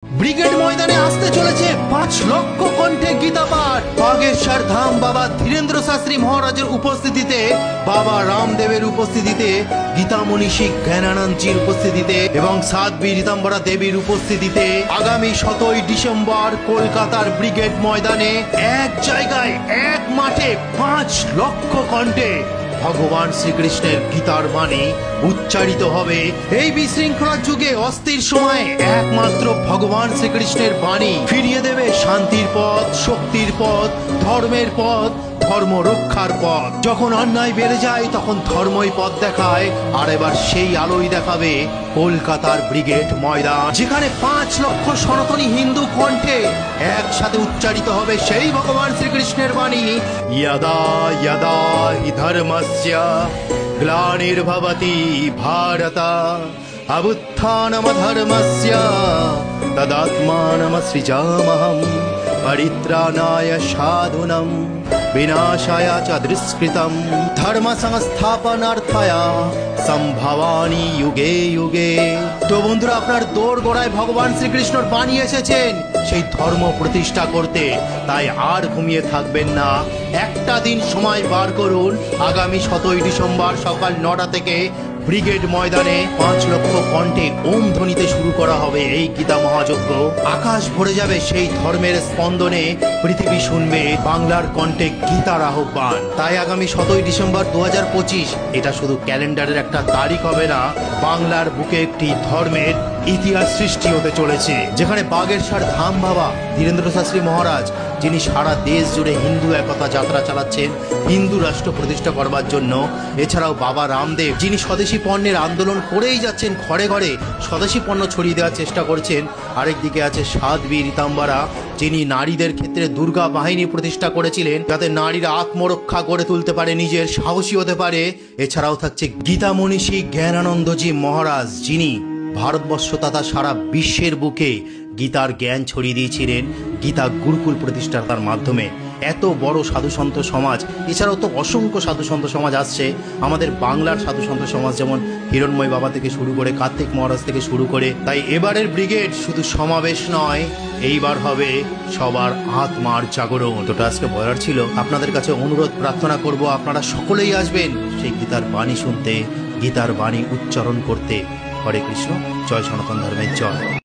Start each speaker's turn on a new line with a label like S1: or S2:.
S1: Brigade ময়দানে আসতে চলেছে 5 লক্ষ কণ্ঠে গীতা পাঠ। বাগেশ্বর ধাম বাবা ধীরেন্দ্র শাস্ত্রী মহারাজের উপস্থিতিতে, বাবা রামদেবের উপস্থিতিতে, গীতা মনীষী জ্ঞানানন্দজির উপস্থিতিতে এবং সাধ্বী রীতাম্বরা দেবীর উপস্থিতিতে আগামী 7ই ডিসেম্বর কলকাতার ব্রিগেড ময়দানে এক জায়গায় এক মাঠে 5 লক্ষ কণ্ঠে ভগবান শ্রীকৃষ্ণের গীতার বাণী উচ্চারিত হবে। এই বিশৃঙ্খলার যুগে অস্থির সময়ে একমাত্র ভগবান শ্রীকৃষ্ণের বাণী ফিরিয়ে দেবে শান্তির পথ, শক্তির পথ, ধর্মের পথ, ধর্ম রক্ষার পথ। যখন অন্যায় বেড়ে যায় তখন ধর্মই পথ দেখায়, আর এবার সেই আলোই দেখাবে কলকাতার ব্রিগেড ময়দান, যেখানে 5 লক্ষ সনাতনী হিন্দু কণ্ঠে একসাথে উচ্চারিত হবে সেই ভগবান শ্রীকৃষ্ণের বাণী, यदा यदा हि धर्मस्य ग्लानिर्भवति भारत अभुत्थानमधर्मस्य तदात्मानमसृजाम्यहं परित्राणाय साधूनां विनाशाय च दुष्कृतं धर्म संस्थापनार्थाय সম্ভবানি যুগে যুগে। তো বন্ধুরা, আপনার দৌড় গোড়ায় ভগবান শ্রীকৃষ্ণর বাণী এসেছেন সেই ধর্ম প্রতিষ্ঠা করতে, তাই আর ঘুমিয়ে থাকবেন না। একটা দিন সময় বার করুন। আগামী 7ই ডিসেম্বর সকাল 9টা থেকে ব্রিগেড ময়দানে 5 লক্ষ কণ্ঠে ওম ধ্বনিতে শুরু করা হবে এই গীতা মহাযজ্ঞ। আকাশ ভরে যাবে সেই ধর্মের স্পন্দনে, পৃথিবী শুনবে বাংলার কণ্ঠে গীতার আহ্বান। তাই আগামী 7ই ডিসেম্বর 2025 এটা শুধু ক্যালেন্ডারের একটা তারিখ হবে না, বাংলার বুকে একটি ধর্মের ইতিহাস সৃষ্টি হতে চলেছে, যেখানে বাগেশ্বর ধাম বাবা ধীরেন্দ্র শাস্ত্রী মহারাজ, যিনি সারা দেশ জুড়ে হিন্দু একতা যাত্রা চালাচ্ছেন হিন্দু রাষ্ট্র প্রতিষ্ঠা করবার জন্য, এছাড়াও বাবা রামদেব, যিনি স্বদেশী পণ্যের আন্দোলন করেই যাচ্ছেন, ঘরে ঘরে স্বদেশী পণ্য ছড়িয়ে দেওয়ার চেষ্টা করছেন। আরেকদিকে আছে সাধ্বী রীতাম্বরা, যিনি নারীদের ক্ষেত্রে দুর্গা বাহিনী প্রতিষ্ঠা করেছিলেন যাতে নারীরা আত্মরক্ষা করে তুলতে পারে, নিজের সাহসী হতে পারে। এছাড়াও থাকছে গীতা মনীষী জ্ঞানানন্দজি মহারাজ, যিনি ভারতবর্ষ তথা সারা বিশ্বের বুকে গীতার জ্ঞান ছড়িয়ে দিয়েছিলেন গীতা গুরুকুল প্রতিষ্ঠার তার মাধ্যমে। এত বড় সাধুসন্ত সমাজ, এছাড়াও তো অসংখ্য সাধুসন্ত সমাজ আসছে আমাদের বাংলার সাধুসন্ত সমাজ, যেমন হিরণময় বাবা থেকে শুরু করে কার্তিক মহারাজ থেকে শুরু করে। তাই এবারের ব্রিগেড শুধু সমাবেশ নয়, এইবার হবে সবার আত্মার জাগরণ। তোটা আজকে বলার ছিল, আপনাদের কাছে অনুরোধ প্রার্থনা করব আপনারা সকলেই আসবেন সেই গীতার বাণী শুনতে, গীতার বাণী উচ্চারণ করতে। হরে কৃষ্ণ, জয় সনাতন ধর্মের জয়।